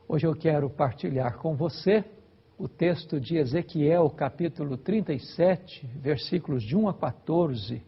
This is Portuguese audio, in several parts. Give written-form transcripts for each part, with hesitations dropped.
Hoje eu quero partilhar com você o texto de Ezequiel, capítulo 37, versículos de 1 a 14.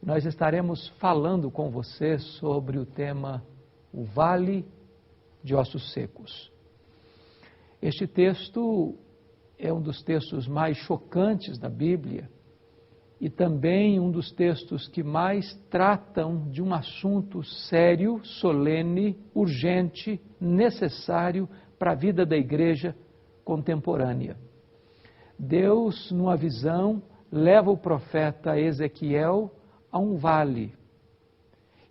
Nós estaremos falando com você sobre o tema o Vale de Ossos Secos. Este texto é um dos textos mais chocantes da Bíblia e também um dos textos que mais tratam de um assunto sério, solene, urgente, necessário para a vida da igreja contemporânea. Deus, numa visão, leva o profeta Ezequiel a um vale.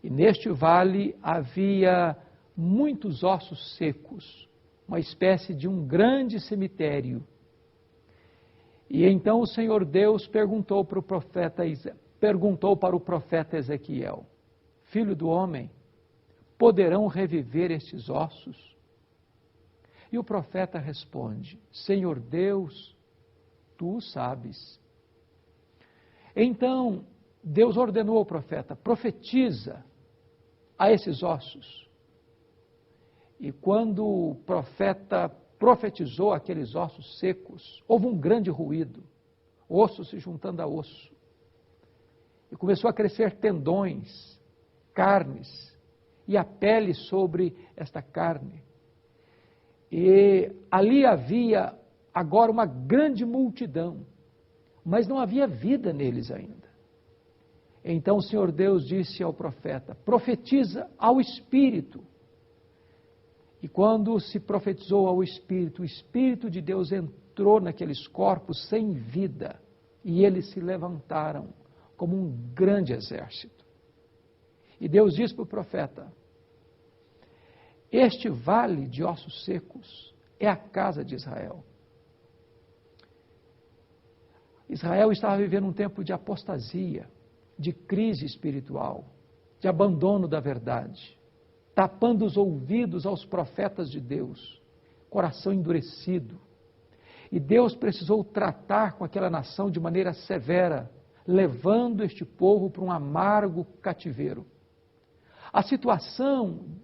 E neste vale havia muitos ossos secos, uma espécie de um grande cemitério. E então o Senhor Deus perguntou para o profeta Ezequiel: Filho do homem, poderão reviver estes ossos? E o profeta responde: Senhor Deus, tu o sabes. Então Deus ordenou ao profeta: profetiza a esses ossos. E quando o profeta profetizou aqueles ossos secos, houve um grande ruído, osso se juntando a osso. E começou a crescer tendões, carnes, e a pele sobre esta carne. E ali havia agora uma grande multidão, mas não havia vida neles ainda. Então o Senhor Deus disse ao profeta: profetiza ao Espírito. E quando se profetizou ao Espírito, o Espírito de Deus entrou naqueles corpos sem vida, e eles se levantaram como um grande exército. E Deus disse para o profeta: este vale de ossos secos é a casa de Israel. Israel estava vivendo um tempo de apostasia, de crise espiritual, de abandono da verdade, tapando os ouvidos aos profetas de Deus, coração endurecido. E Deus precisou tratar com aquela nação de maneira severa, levando este povo para um amargo cativeiro. A situação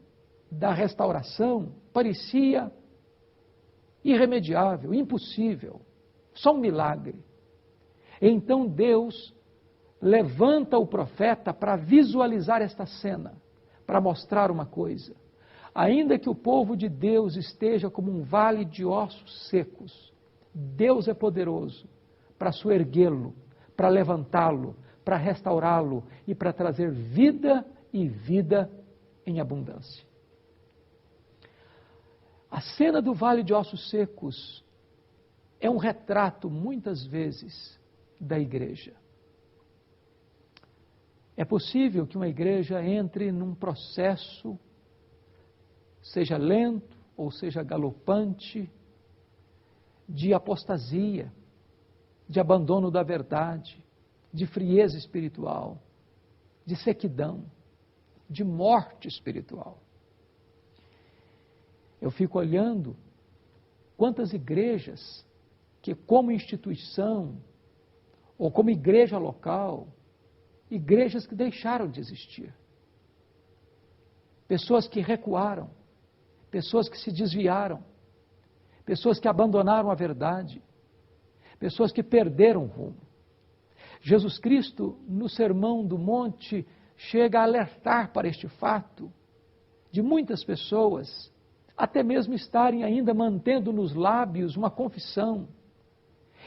da restauração parecia irremediável, impossível, só um milagre. Então Deus levanta o profeta para visualizar esta cena, para mostrar uma coisa: ainda que o povo de Deus esteja como um vale de ossos secos, Deus é poderoso para soerguê-lo, para levantá-lo, para restaurá-lo e para trazer vida e vida em abundância. A cena do vale de ossos secos é um retrato, muitas vezes, da igreja. É possível que uma igreja entre num processo, seja lento ou seja galopante, de apostasia, de abandono da verdade, de frieza espiritual, de sequidão, de morte espiritual. Eu fico olhando quantas igrejas que, como instituição ou como igreja local, igrejas que deixaram de existir. Pessoas que recuaram, pessoas que se desviaram, pessoas que abandonaram a verdade, pessoas que perderam o rumo. Jesus Cristo, no Sermão do Monte, chega a alertar para este fato de muitas pessoas até mesmo estarem ainda mantendo nos lábios uma confissão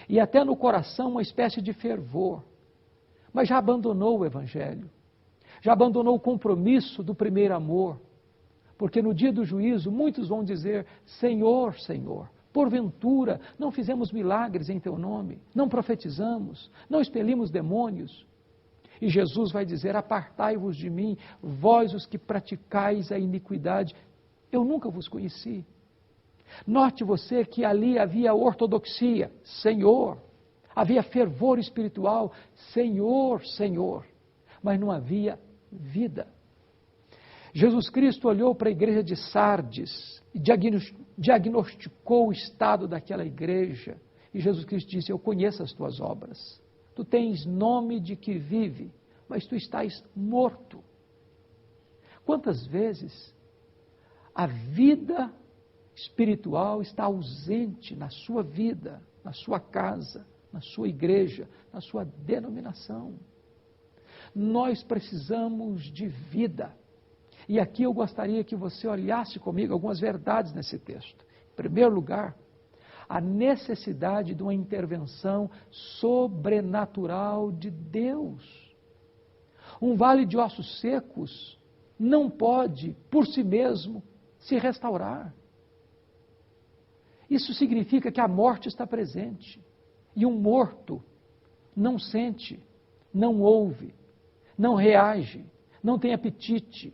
e até no coração uma espécie de fervor, mas já abandonou o Evangelho, já abandonou o compromisso do primeiro amor, porque no dia do juízo muitos vão dizer: Senhor, Senhor, porventura não fizemos milagres em Teu nome, não profetizamos, não expelimos demônios? E Jesus vai dizer: apartai-vos de mim, vós os que praticais a iniquidade, eu nunca vos conheci. Note você que ali havia ortodoxia, Senhor, havia fervor espiritual, Senhor, Senhor, mas não havia vida. Jesus Cristo olhou para a igreja de Sardes e diagnosticou o estado daquela igreja. E Jesus Cristo disse: eu conheço as tuas obras. Tu tens nome de que vive, mas tu estás morto. Quantas vezes a vida espiritual está ausente na sua vida, na sua casa, na sua igreja, na sua denominação. Nós precisamos de vida. E aqui eu gostaria que você olhasse comigo algumas verdades nesse texto. Em primeiro lugar, a necessidade de uma intervenção sobrenatural de Deus. Um vale de ossos secos não pode, por si mesmo, se restaurar. Isso significa que a morte está presente. E um morto não sente, não ouve, não reage, não tem apetite.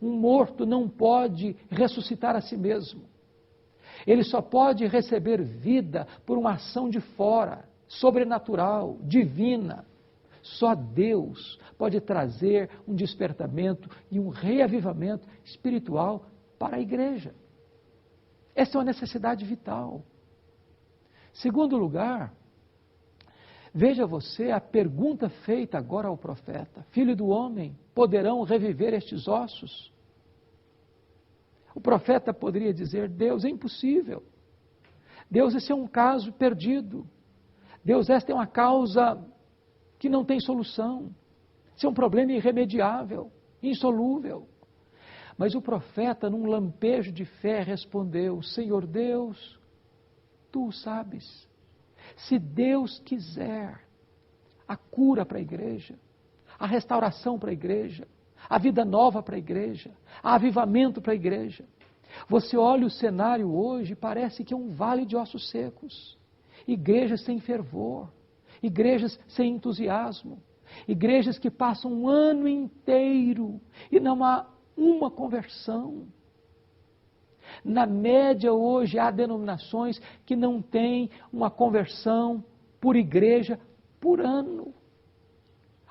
Um morto não pode ressuscitar a si mesmo. Ele só pode receber vida por uma ação de fora, sobrenatural, divina. Só Deus pode trazer um despertamento e um reavivamento espiritual para a igreja. Essa é uma necessidade vital. Segundo lugar, veja você a pergunta feita agora ao profeta: Filho do homem, poderão reviver estes ossos? O profeta poderia dizer: Deus, é impossível. Deus, esse é um caso perdido. Deus, esta é uma causa que não tem solução. Esse é um problema irremediável, insolúvel. Mas o profeta, num lampejo de fé, respondeu: Senhor Deus, Tu o sabes. Se Deus quiser a cura para a igreja, a restauração para a igreja, a vida nova para a igreja, a avivamento para a igreja. Você olha o cenário hoje, parece que é um vale de ossos secos. Igrejas sem fervor, igrejas sem entusiasmo, igrejas que passam um ano inteiro e não há uma conversão. Na média hoje há denominações que não têm uma conversão por igreja por ano.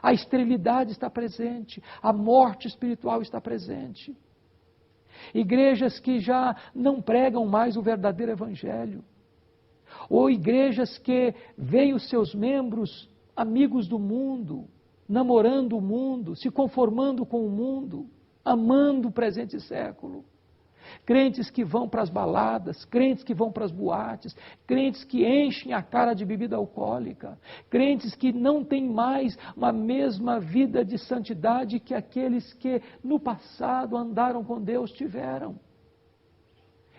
A esterilidade está presente, a morte espiritual está presente. Igrejas que já não pregam mais o verdadeiro evangelho. Ou igrejas que veem os seus membros amigos do mundo, namorando o mundo, se conformando com o mundo, amando o presente século. Crentes que vão para as baladas, crentes que vão para as boates, crentes que enchem a cara de bebida alcoólica, crentes que não têm mais uma mesma vida de santidade que aqueles que no passado andaram com Deus tiveram.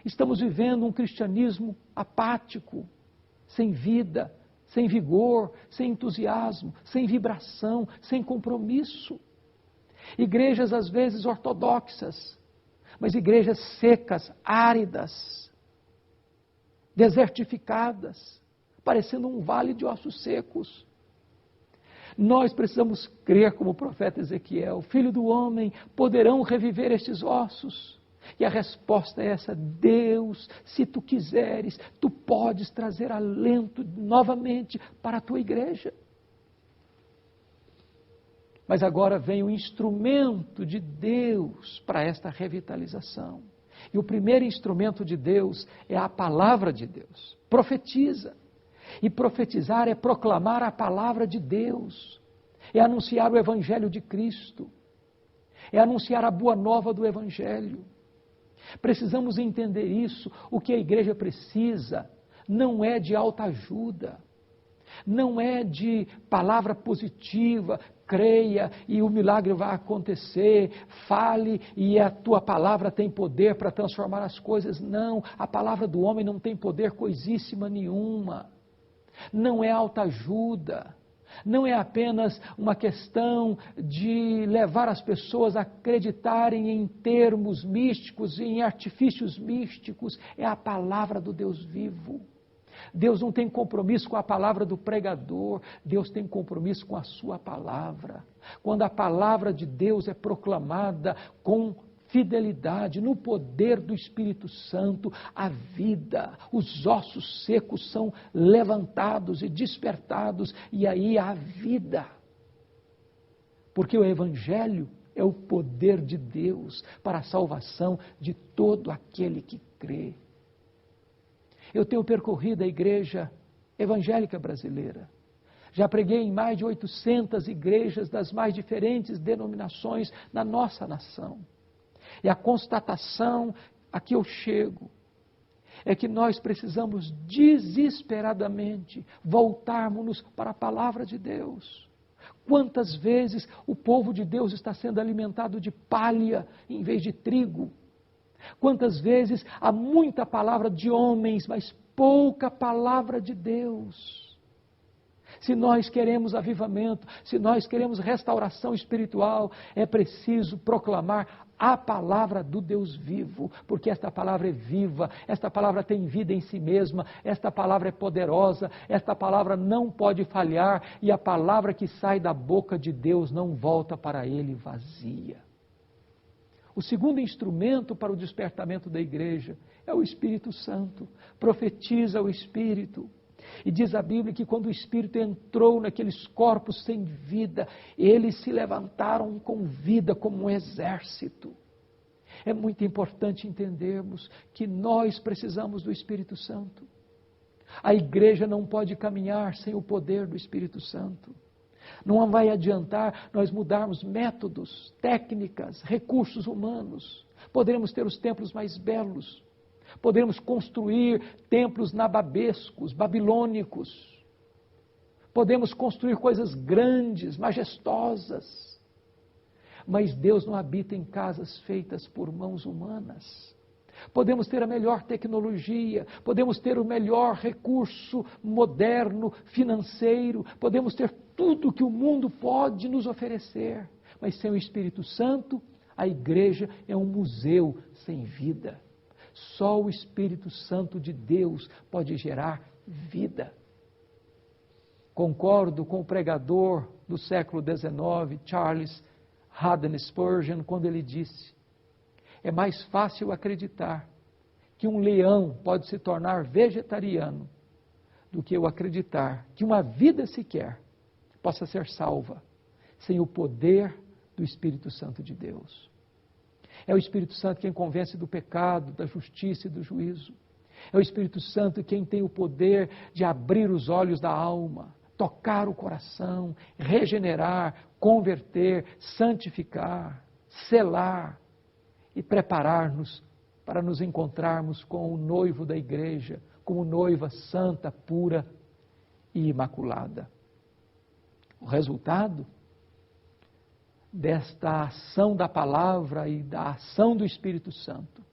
Estamos vivendo um cristianismo apático, sem vida, sem vigor, sem entusiasmo, sem vibração, sem compromisso. Igrejas às vezes ortodoxas, mas igrejas secas, áridas, desertificadas, parecendo um vale de ossos secos. Nós precisamos crer como o profeta Ezequiel: Filho do homem, poderão reviver estes ossos? E a resposta é essa: Deus, se Tu quiseres, Tu podes trazer alento novamente para a Tua igreja. Mas agora vem o instrumento de Deus para esta revitalização. E o primeiro instrumento de Deus é a palavra de Deus. Profetiza. E profetizar é proclamar a palavra de Deus. É anunciar o Evangelho de Cristo. É anunciar a boa nova do Evangelho. Precisamos entender isso. O que a igreja precisa não é de autoajuda. Não é de palavra positiva, creia e o milagre vai acontecer, fale e a tua palavra tem poder para transformar as coisas. Não, a palavra do homem não tem poder coisíssima nenhuma. Não é autoajuda, não é apenas uma questão de levar as pessoas a acreditarem em termos místicos, em artifícios místicos. É a palavra do Deus vivo. Deus não tem compromisso com a palavra do pregador, Deus tem compromisso com a sua palavra. Quando a palavra de Deus é proclamada com fidelidade, no poder do Espírito Santo, a vida, os ossos secos são levantados e despertados, e aí há vida. Porque o Evangelho é o poder de Deus para a salvação de todo aquele que crê. Eu tenho percorrido a igreja evangélica brasileira. Já preguei em mais de 800 igrejas das mais diferentes denominações na nossa nação. E a constatação a que eu chego é que nós precisamos desesperadamente voltarmos para a palavra de Deus. Quantas vezes o povo de Deus está sendo alimentado de palha em vez de trigo? Quantas vezes há muita palavra de homens, mas pouca palavra de Deus? Se nós queremos avivamento, se nós queremos restauração espiritual, é preciso proclamar a palavra do Deus vivo, porque esta palavra é viva, esta palavra tem vida em si mesma, esta palavra é poderosa, esta palavra não pode falhar, e a palavra que sai da boca de Deus não volta para ele vazia. O segundo instrumento para o despertamento da igreja é o Espírito Santo. Profetiza o Espírito. E diz a Bíblia que quando o Espírito entrou naqueles corpos sem vida, eles se levantaram com vida como um exército. É muito importante entendermos que nós precisamos do Espírito Santo. A igreja não pode caminhar sem o poder do Espírito Santo. Não vai adiantar nós mudarmos métodos, técnicas, recursos humanos. Poderemos ter os templos mais belos. Podemos construir templos nababescos, babilônicos. Podemos construir coisas grandes, majestosas. Mas Deus não habita em casas feitas por mãos humanas. Podemos ter a melhor tecnologia, podemos ter o melhor recurso moderno, financeiro, podemos ter tudo que o mundo pode nos oferecer. Mas sem o Espírito Santo, a igreja é um museu sem vida. Só o Espírito Santo de Deus pode gerar vida. Concordo com o pregador do século XIX, Charles Haddon Spurgeon, quando ele disse: é mais fácil acreditar que um leão pode se tornar vegetariano do que eu acreditar que uma vida sequer possa ser salva sem o poder do Espírito Santo de Deus. É o Espírito Santo quem convence do pecado, da justiça e do juízo. É o Espírito Santo quem tem o poder de abrir os olhos da alma, tocar o coração, regenerar, converter, santificar, selar e preparar-nos para nos encontrarmos com o noivo da igreja, como noiva santa, pura e imaculada. O resultado desta ação da palavra e da ação do Espírito Santo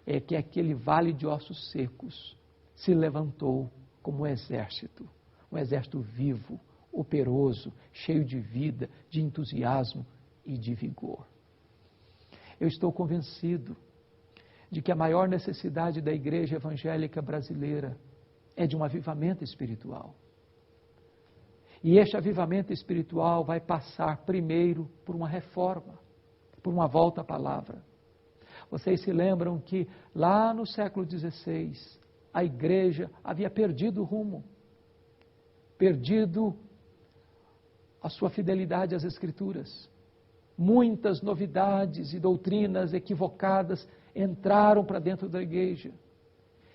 é que aquele vale de ossos secos se levantou como um exército vivo, operoso, cheio de vida, de entusiasmo e de vigor. Eu estou convencido de que a maior necessidade da igreja evangélica brasileira é de um avivamento espiritual. E este avivamento espiritual vai passar primeiro por uma reforma, por uma volta à palavra. Vocês se lembram que lá no século XVI, a igreja havia perdido o rumo, perdido a sua fidelidade às Escrituras. Muitas novidades e doutrinas equivocadas entraram para dentro da igreja.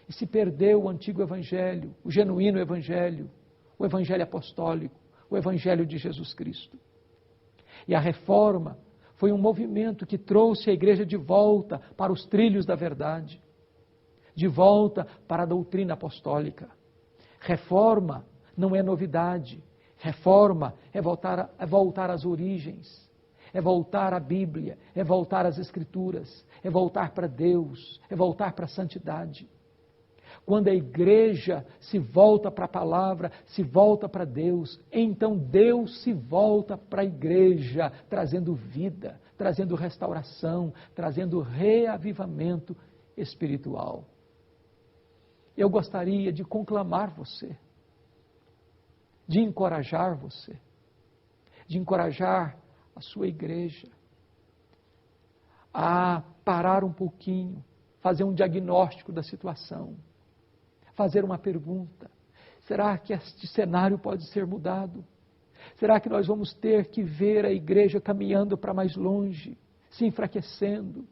E se perdeu o antigo evangelho, o genuíno evangelho, o evangelho apostólico, o evangelho de Jesus Cristo. E a reforma foi um movimento que trouxe a igreja de volta para os trilhos da verdade, de volta para a doutrina apostólica. Reforma não é novidade, reforma é voltar às origens, é voltar à Bíblia, é voltar às Escrituras, é voltar para Deus, é voltar para a santidade. Quando a igreja se volta para a palavra, se volta para Deus, então Deus se volta para a igreja, trazendo vida, trazendo restauração, trazendo reavivamento espiritual. Eu gostaria de conclamar você, de encorajar você, de encorajar a sua igreja a parar um pouquinho, fazer um diagnóstico da situação, fazer uma pergunta: será que este cenário pode ser mudado? Será que nós vamos ter que ver a igreja caminhando para mais longe, se enfraquecendo,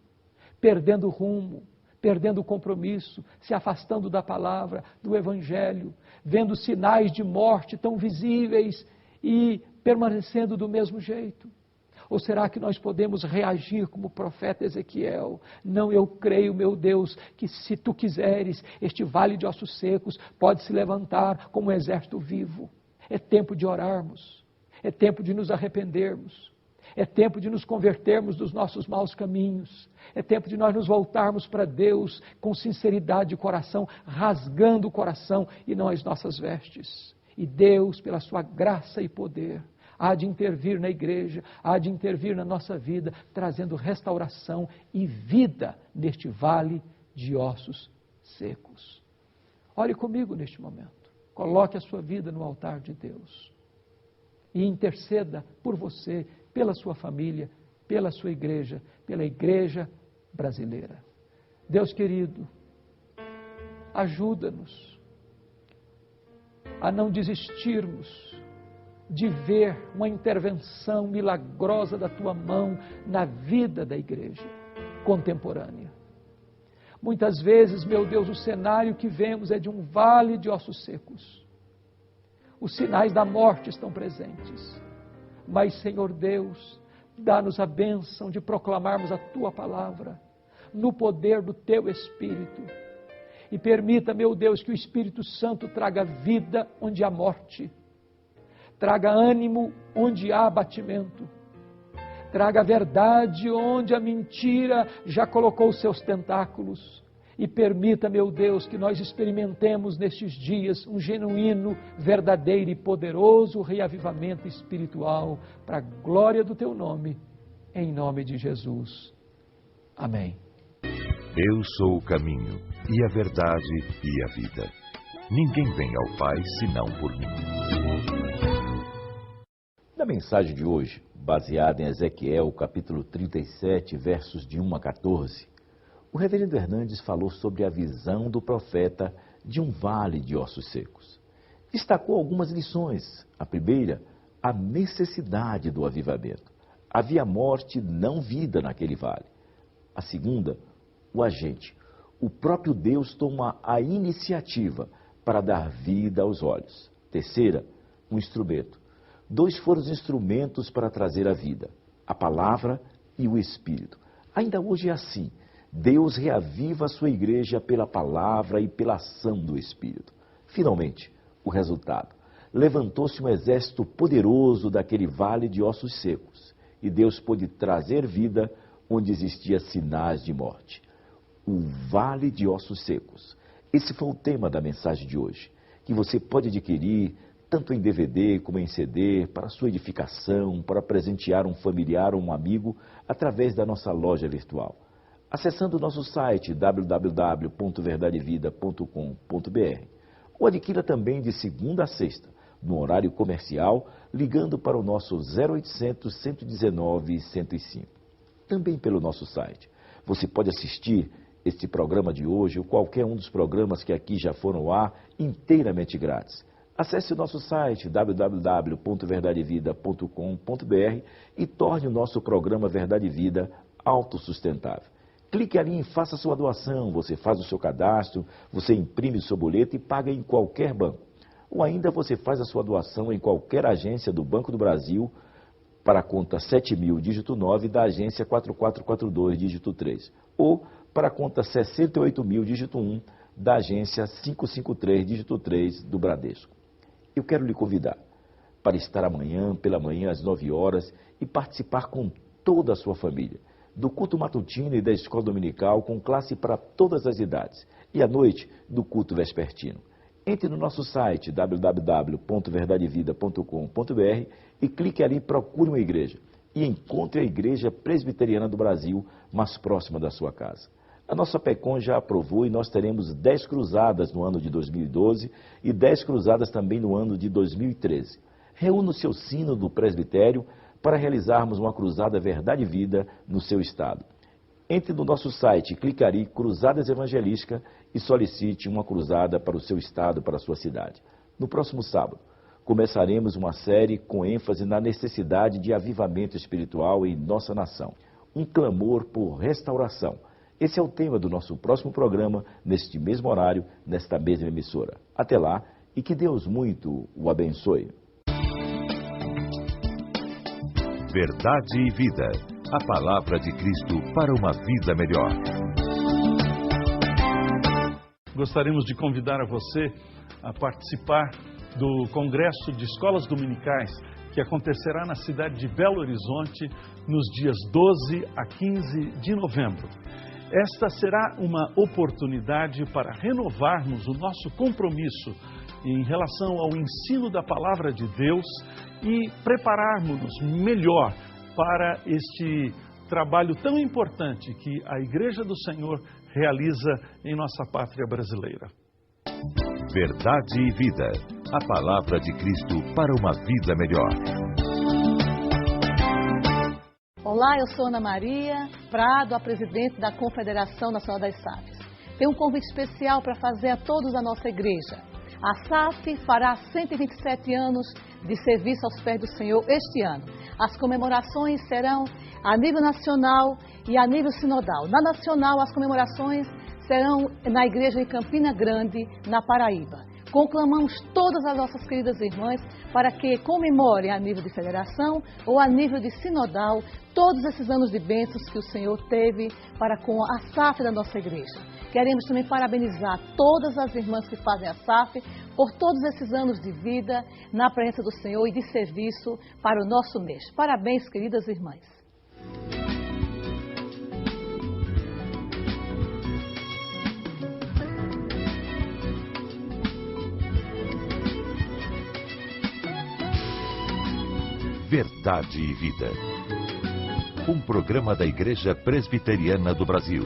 perdendo o rumo, perdendo o compromisso, se afastando da palavra, do evangelho, vendo sinais de morte tão visíveis e permanecendo do mesmo jeito? Ou será que nós podemos reagir como o profeta Ezequiel? Não, eu creio, meu Deus, que se tu quiseres, este vale de ossos secos pode se levantar como um exército vivo. É tempo de orarmos, é tempo de nos arrependermos, é tempo de nos convertermos dos nossos maus caminhos, é tempo de nós nos voltarmos para Deus com sinceridade de coração, rasgando o coração e não as nossas vestes. E Deus, pela sua graça e poder, há de intervir na igreja, há de intervir na nossa vida, trazendo restauração e vida neste vale de ossos secos. Ore comigo neste momento. Coloque a sua vida no altar de Deus. E interceda por você, pela sua família, pela sua igreja, pela igreja brasileira. Deus querido, ajuda-nos a não desistirmos de ver uma intervenção milagrosa da tua mão na vida da igreja contemporânea. Muitas vezes, meu Deus, o cenário que vemos é de um vale de ossos secos. Os sinais da morte estão presentes. Mas, Senhor Deus, dá-nos a bênção de proclamarmos a tua palavra no poder do teu Espírito. E permita, meu Deus, que o Espírito Santo traga vida onde há morte, traga ânimo onde há abatimento, traga verdade onde a mentira já colocou os seus tentáculos. E permita, meu Deus, que nós experimentemos nestes dias um genuíno, verdadeiro e poderoso reavivamento espiritual para a glória do teu nome, em nome de Jesus. Amém. Eu sou o caminho, e a verdade, e a vida. Ninguém vem ao Pai senão por mim. Na mensagem de hoje, baseada em Ezequiel, capítulo 37, versos de 1 a 14, o reverendo Hernandes falou sobre a visão do profeta de um vale de ossos secos. Destacou algumas lições. A primeira, a necessidade do avivamento. Havia morte, não vida naquele vale. A segunda, o agente. O próprio Deus toma a iniciativa para dar vida aos olhos. Terceira, um instrumento. 2 foram os instrumentos para trazer a vida, a palavra e o Espírito. Ainda hoje é assim. Deus reaviva a sua igreja pela palavra e pela ação do Espírito. Finalmente, o resultado. Levantou-se um exército poderoso daquele vale de ossos secos, e Deus pôde trazer vida onde existia sinais de morte. O vale de ossos secos. Esse foi o tema da mensagem de hoje, que você pode adquirir tanto em DVD como em CD, para sua edificação, para presentear um familiar ou um amigo, através da nossa loja virtual. Acessando o nosso site www.verdadevida.com.br, ou adquira também de segunda a sexta, no horário comercial, ligando para o nosso 0800 119 105. Também pelo nosso site. Você pode assistir este programa de hoje ou qualquer um dos programas que aqui já foram ao ar inteiramente grátis. Acesse o nosso site www.verdadevida.com.br e torne o nosso programa Verdade e Vida autossustentável. Clique ali e faça sua doação, você faz o seu cadastro, você imprime o seu boleto e paga em qualquer banco. Ou ainda você faz a sua doação em qualquer agência do Banco do Brasil para a conta 7.000, dígito 9, da agência 4442, dígito 3. Ou para a conta 68.000, dígito 1, da agência 553, dígito 3, do Bradesco. Eu quero lhe convidar para estar amanhã, pela manhã, às 9 horas, e participar com toda a sua família do culto matutino e da escola dominical, com classe para todas as idades, e à noite, do culto vespertino. Entre no nosso site www.verdadevida.com.br e clique ali, procure uma igreja, e encontre a Igreja Presbiteriana do Brasil mais próxima da sua casa. A nossa PECOM já aprovou e nós teremos 10 cruzadas no ano de 2012 e 10 cruzadas também no ano de 2013. Reúna o seu sino do presbitério para realizarmos uma cruzada Verdade e Vida no seu estado. Entre no nosso site, clique ali, Cruzadas Evangelísticas, e solicite uma cruzada para o seu estado, para a sua cidade. No próximo sábado, começaremos uma série com ênfase na necessidade de avivamento espiritual em nossa nação. Um clamor por restauração. Esse é o tema do nosso próximo programa, neste mesmo horário, nesta mesma emissora. Até lá, e que Deus muito o abençoe. Verdade e Vida. A palavra de Cristo para uma vida melhor. Gostaríamos de convidar a você a participar do Congresso de Escolas Dominicais, que acontecerá na cidade de Belo Horizonte nos dias 12 a 15 de novembro. Esta será uma oportunidade para renovarmos o nosso compromisso em relação ao ensino da Palavra de Deus e prepararmos-nos melhor para este trabalho tão importante que a Igreja do Senhor realiza em nossa pátria brasileira. Verdade e Vida. A palavra de Cristo para uma vida melhor. Olá, eu sou Ana Maria Prado, a presidente da Confederação Nacional das SAFs. Tenho um convite especial para fazer a todos da nossa igreja. A SAF fará 127 anos de serviço aos pés do Senhor este ano. As comemorações serão a nível nacional e a nível sinodal. Na nacional, as comemorações serão na igreja em Campina Grande, na Paraíba. Conclamamos todas as nossas queridas irmãs para que comemorem a nível de federação ou a nível de sinodal todos esses anos de bênçãos que o Senhor teve para com a SAF da nossa igreja. Queremos também parabenizar todas as irmãs que fazem a SAF por todos esses anos de vida na presença do Senhor e de serviço para o nosso mês. Parabéns, queridas irmãs. Verdade e Vida. Um programa da Igreja Presbiteriana do Brasil.